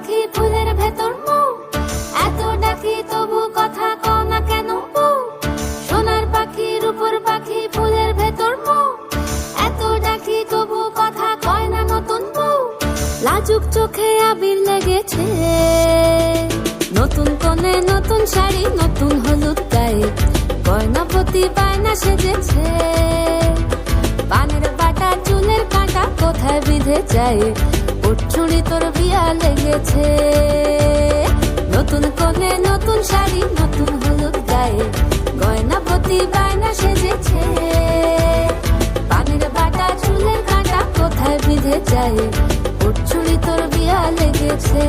পাখি ফুলের ভেতর মৌ, এত ডাকি তবু কথা কও না কেন বউ। সোনার পাখি রূপোর পাখি ফুলের ভেতর মৌ, এত ডাকি তবু কথা কয় না নতুন বউ। লাজুক চোখে আবির লেগেছে, নতুন কোণে নতুন শাড়ি নতুন হলুদ গায়ে, গয়নাপতি বায়না সেজেছে। পানের বাটা চুলের কাঁটা কোথায় বিঁধে যায়, উঠছুড়ি তোর বিয়া লেগেছে। নতুন কোণে নতুন শাড়ি নতুন হলুদ গায়ে, গয়নাপতি বায়না সেজেছে। পানের বাটা চুলের কাঁটা কোথায় বিঁধে যায়, উঠছুড়ি তোর বিয়া লেগেছে।